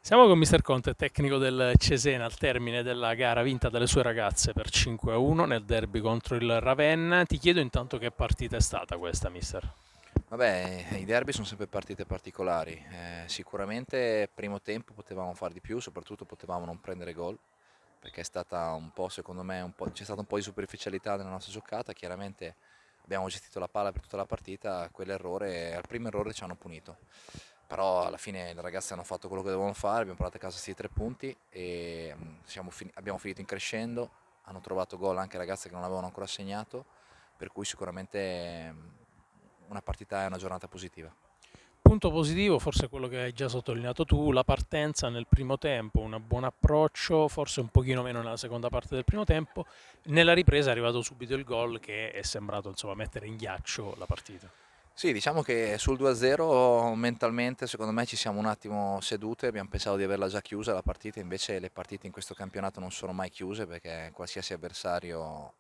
Siamo con Mister Conte, tecnico del Cesena, al termine della gara vinta dalle sue ragazze per 5-1 nel derby contro il Ravenna. Ti chiedo intanto che partita è stata questa, mister? Vabbè, i derby sono sempre partite particolari. Sicuramente primo tempo potevamo fare di più, soprattutto potevamo non prendere gol, perché è stata un po', secondo me, c'è stata un po' di superficialità nella nostra giocata. Chiaramente abbiamo gestito la palla per tutta la partita, quell'errore, al primo errore ci hanno punito. Però alla fine le ragazze hanno fatto quello che dovevano fare, abbiamo portato a casa questi 3 punti e abbiamo finito in crescendo. Hanno trovato gol anche ragazze che non avevano ancora segnato, per cui sicuramente una partita è una giornata positiva. Punto positivo, forse quello che hai già sottolineato tu, la partenza nel primo tempo, un buon approccio, forse un pochino meno nella seconda parte del primo tempo. Nella ripresa è arrivato subito il gol che è sembrato insomma mettere in ghiaccio la partita. Sì, diciamo che sul 2-0 mentalmente secondo me ci siamo un attimo sedute, abbiamo pensato di averla già chiusa la partita, invece le partite in questo campionato non sono mai chiuse perché qualsiasi avversario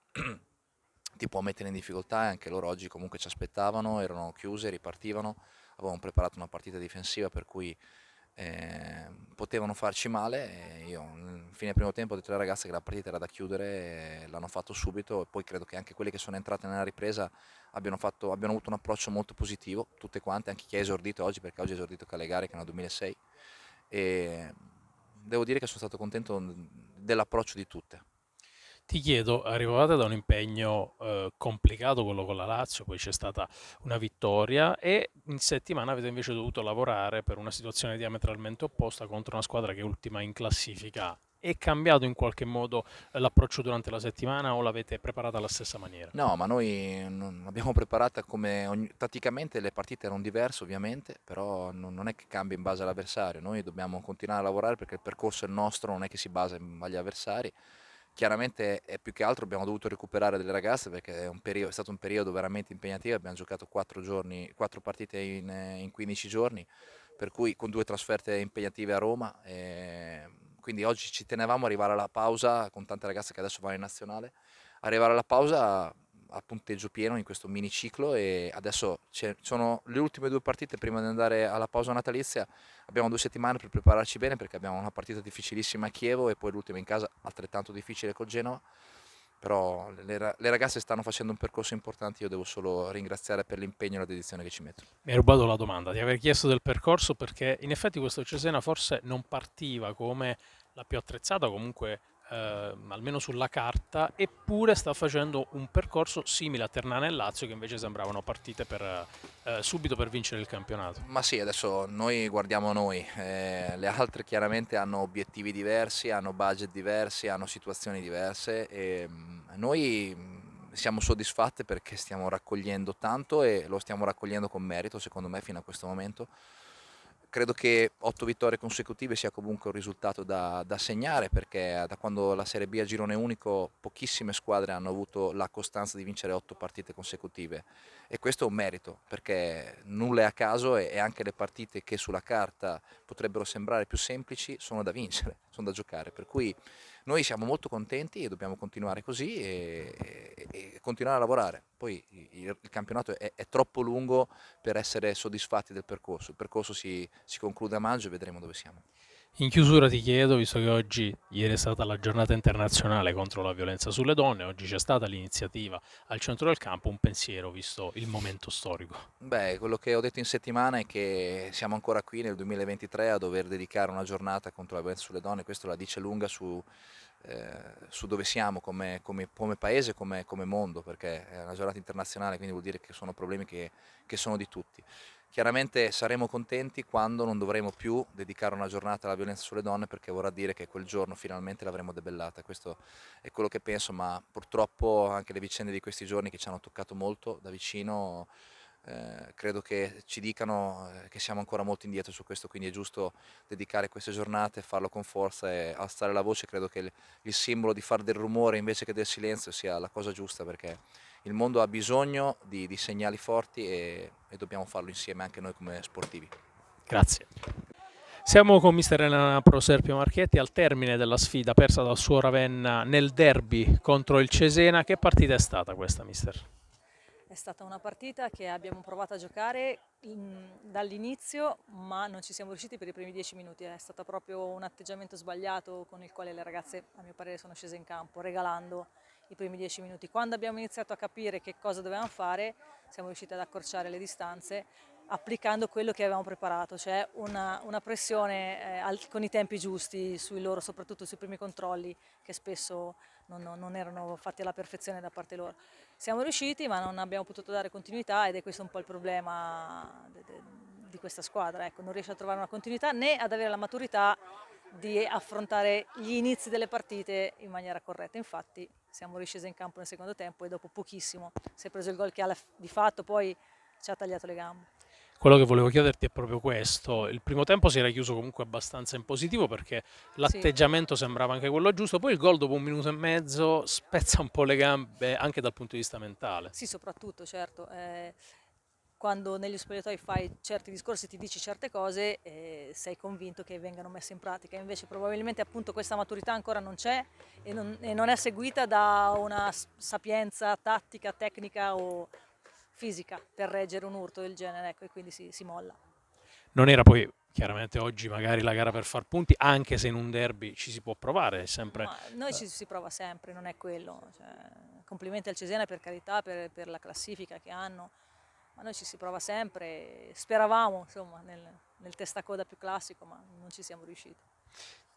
ti può mettere in difficoltà e anche loro oggi comunque ci aspettavano, erano chiuse, ripartivano, avevamo preparato una partita difensiva per cui potevano farci male e io fine primo tempo ho detto alle ragazze che la partita era da chiudere, l'hanno fatto subito e poi credo che anche quelle che sono entrate nella ripresa abbiano avuto un approccio molto positivo, tutte quante, anche chi ha esordito oggi, perché oggi ha esordito Calegari che è una 2006 e devo dire che sono stato contento dell'approccio di tutte. Ti chiedo, arrivate da un impegno complicato, quello con la Lazio, poi c'è stata una vittoria e in settimana avete invece dovuto lavorare per una situazione diametralmente opposta contro una squadra che è ultima in classifica. È cambiato in qualche modo l'approccio durante la settimana o l'avete preparata alla stessa maniera? No, ma noi l'abbiamo preparata tatticamente le partite erano diverse ovviamente, però non è che cambia in base all'avversario, noi dobbiamo continuare a lavorare perché il percorso è il nostro, non è che si basa agli avversari. Chiaramente è più che altro abbiamo dovuto recuperare delle ragazze perché è stato un periodo veramente impegnativo, abbiamo giocato 4 partite in 15 giorni, per cui con 2 trasferte impegnative a Roma. Quindi oggi ci tenevamo ad arrivare alla pausa con tante ragazze che adesso vanno in nazionale, arrivare alla pausa a punteggio pieno in questo miniciclo e adesso sono le ultime 2 partite prima di andare alla pausa natalizia. Abbiamo 2 settimane per prepararci bene perché abbiamo una partita difficilissima a Chievo e poi l'ultima in casa altrettanto difficile col Genova. Però le ragazze stanno facendo un percorso importante, io devo solo ringraziare per l'impegno e la dedizione che ci mettono. Mi hai rubato la domanda di aver chiesto del percorso perché in effetti questo Cesena forse non partiva come la più attrezzata, comunque almeno sulla carta, eppure sta facendo un percorso simile a Ternana e Lazio che invece sembravano partite per, subito per vincere il campionato. Ma sì, adesso noi guardiamo noi, le altre chiaramente hanno obiettivi diversi, hanno budget diversi, hanno situazioni diverse e noi siamo soddisfatte perché stiamo raccogliendo tanto e lo stiamo raccogliendo con merito secondo me fino a questo momento. Credo che 8 vittorie consecutive sia comunque un risultato da segnare perché da quando la Serie B a girone unico pochissime squadre hanno avuto la costanza di vincere 8 partite consecutive e questo è un merito perché nulla è a caso e anche le partite che sulla carta potrebbero sembrare più semplici sono da vincere, sono da giocare, per cui noi siamo molto contenti e dobbiamo continuare così e continuare a lavorare. Poi il campionato è troppo lungo per essere soddisfatti del percorso. Il percorso si conclude a maggio e vedremo dove siamo. In chiusura ti chiedo, visto che ieri è stata la giornata internazionale contro la violenza sulle donne, oggi c'è stata l'iniziativa al centro del campo, un pensiero visto il momento storico. Beh, quello che ho detto in settimana è che siamo ancora qui nel 2023 a dover dedicare una giornata contro la violenza sulle donne, questo la dice lunga su dove siamo come paese, come mondo, perché è una giornata internazionale, quindi vuol dire che sono problemi che sono di tutti. Chiaramente saremo contenti quando non dovremo più dedicare una giornata alla violenza sulle donne perché vorrà dire che quel giorno finalmente l'avremo debellata. Questo è quello che penso, ma purtroppo anche le vicende di questi giorni che ci hanno toccato molto da vicino credo che ci dicano che siamo ancora molto indietro su questo, quindi è giusto dedicare queste giornate, farlo con forza e alzare la voce. Credo che il simbolo di fare del rumore invece che del silenzio sia la cosa giusta perché il mondo ha bisogno di segnali forti e dobbiamo farlo insieme anche noi come sportivi. Grazie. Siamo con mister Elena Proserpio Marchetti al termine della sfida persa dal suo Ravenna nel derby contro il Cesena. Che partita è stata questa, mister? È stata una partita che abbiamo provato a giocare dall'inizio, ma non ci siamo riusciti per i primi 10 minuti. È stato proprio un atteggiamento sbagliato con il quale le ragazze, a mio parere, sono scese in campo, regalando i primi 10 minuti. Quando abbiamo iniziato a capire che cosa dovevamo fare, siamo riusciti ad accorciare le distanze applicando quello che avevamo preparato, cioè una pressione con i tempi giusti sui loro, soprattutto sui primi controlli che spesso non erano fatti alla perfezione da parte loro. Siamo riusciti, ma non abbiamo potuto dare continuità ed è questo un po' il problema di questa squadra. Ecco, non riesce a trovare una continuità né ad avere la maturità di affrontare gli inizi delle partite in maniera corretta. Infatti siamo riscesi in campo nel secondo tempo e dopo pochissimo si è preso il gol che di fatto poi ci ha tagliato le gambe. Quello che volevo chiederti è proprio questo. Il primo tempo si era chiuso comunque abbastanza in positivo perché Sì. l'atteggiamento sembrava anche quello giusto, poi il gol dopo un minuto e mezzo spezza un po' le gambe anche dal punto di vista mentale. Sì, soprattutto, certo. Quando negli spogliatoi fai certi discorsi, ti dici certe cose, sei convinto che vengano messe in pratica. Invece probabilmente appunto questa maturità ancora non c'è e non è seguita da una sapienza tattica, tecnica o fisica per reggere un urto del genere, ecco, e quindi si molla. Non era poi chiaramente oggi magari la gara per far punti, anche se in un derby ci si può provare, è sempre... Ma noi ci si prova sempre, non è quello. Cioè, complimenti al Cesena per carità, per la classifica che hanno, ma noi ci si prova sempre. Speravamo insomma nel testacoda più classico, ma non ci siamo riusciti.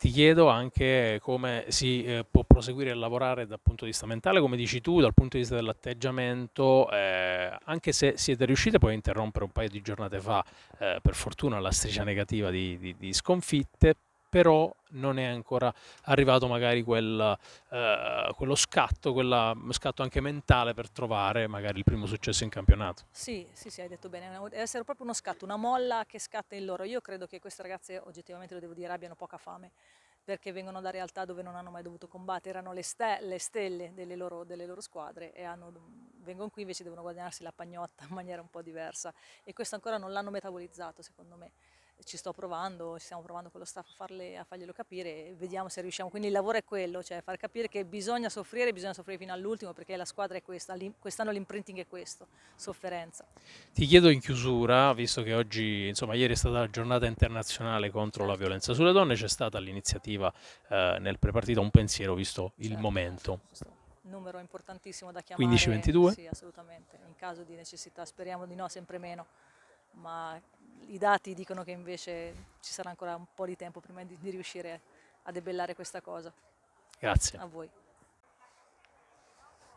Ti chiedo anche come si può proseguire a lavorare dal punto di vista mentale, come dici tu, dal punto di vista dell'atteggiamento, anche se siete riusciti poi a interrompere un paio di giornate fa, per fortuna, la striscia negativa di sconfitte, però non è ancora arrivato magari quello scatto, scatto anche mentale per trovare magari il primo successo in campionato. Sì, sì, sì, hai detto bene, deve essere proprio uno scatto, una molla che scatta in loro. Io credo che queste ragazze, oggettivamente lo devo dire, abbiano poca fame, perché vengono da realtà dove non hanno mai dovuto combattere, erano le stelle delle loro squadre e vengono qui invece devono guadagnarsi la pagnotta in maniera un po' diversa e questo ancora non l'hanno metabolizzato secondo me. Ci sto provando, ci stiamo provando con lo staff a farglielo capire e vediamo se riusciamo. Quindi il lavoro è quello, cioè far capire che bisogna soffrire fino all'ultimo perché la squadra è questa, quest'anno l'imprinting è questo, sofferenza. Ti chiedo in chiusura, visto che oggi, insomma, ieri è stata la giornata internazionale contro la Certo, violenza sulle donne, c'è stata l'iniziativa nel prepartita Un pensiero, visto il certo. momento. Questo numero importantissimo da chiamare, 15-22? sì, assolutamente, in caso di necessità, speriamo di no, sempre meno, ma i dati dicono che invece ci sarà ancora un po' di tempo prima di riuscire a debellare questa cosa. Grazie. A voi.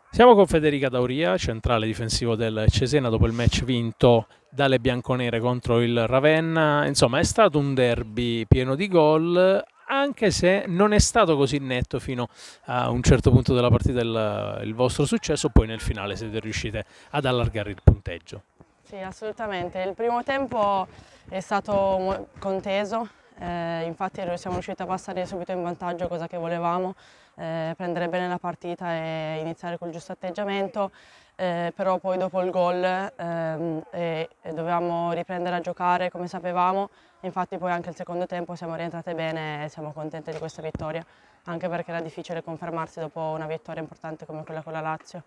Siamo con Federica Dauria, centrale difensivo del Cesena dopo il match vinto dalle bianconere contro il Ravenna. Insomma, è stato un derby pieno di gol, anche se non è stato così netto fino a un certo punto della partita il vostro successo, poi nel finale siete riuscite ad allargare il punteggio. Sì, assolutamente. Il primo tempo è stato conteso, infatti siamo riusciti a passare subito in vantaggio, cosa che volevamo, prendere bene la partita e iniziare col giusto atteggiamento, però poi dopo il gol dovevamo riprendere a giocare come sapevamo, infatti poi anche il secondo tempo siamo rientrate bene e siamo contenti di questa vittoria, anche perché era difficile confermarsi dopo una vittoria importante come quella con la Lazio.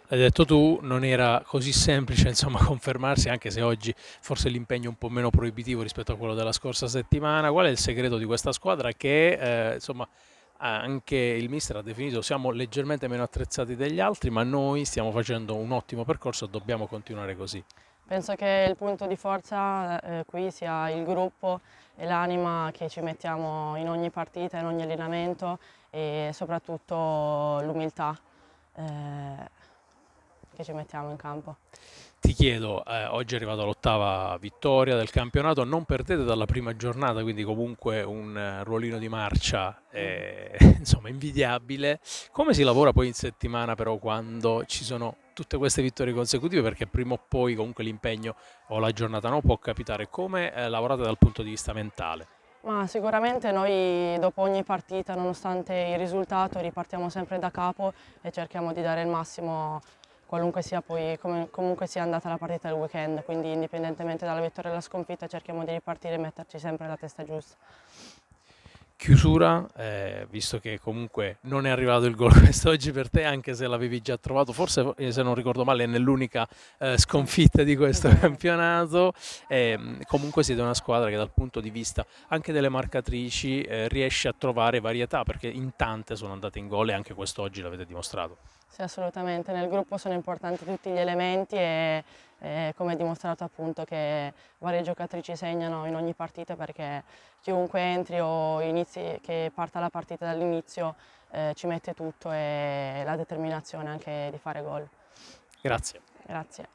L'hai detto tu, non era così semplice insomma confermarsi, anche se oggi forse l'impegno è un po' meno proibitivo rispetto a quello della scorsa settimana. Qual è il segreto di questa squadra che insomma anche il mister ha definito siamo leggermente meno attrezzati degli altri, ma noi stiamo facendo un ottimo percorso e dobbiamo continuare così? Penso che il punto di forza qui sia il gruppo e l'anima che ci mettiamo in ogni partita, in ogni allenamento e soprattutto l'umiltà che ci mettiamo in campo. Ti chiedo, oggi è arrivata l'8ª vittoria del campionato, non perdete dalla prima giornata, quindi comunque un ruolino di marcia insomma invidiabile. Come si lavora poi in settimana però quando ci sono tutte queste vittorie consecutive? Perché prima o poi comunque l'impegno o la giornata no può capitare. Come lavorate dal punto di vista mentale? Ma sicuramente noi dopo ogni partita, nonostante il risultato, ripartiamo sempre da capo e cerchiamo di dare il massimo qualunque sia poi, comunque sia andata la partita del weekend, quindi indipendentemente dalla vittoria e dalla sconfitta cerchiamo di ripartire e metterci sempre la testa giusta. chiusura, visto che comunque non è arrivato il gol quest'oggi per te, anche se l'avevi già trovato, forse se non ricordo male è nell'unica sconfitta di questo campionato. Comunque siete una squadra che dal punto di vista anche delle marcatrici riesce a trovare varietà, perché in tante sono andate in gol e anche quest'oggi l'avete dimostrato. Sì, assolutamente, nel gruppo sono importanti tutti gli elementi e come è dimostrato appunto che varie giocatrici segnano in ogni partita, perché chiunque entri o inizi, che parta la partita dall'inizio ci mette tutto e la determinazione anche di fare gol. Grazie. Grazie.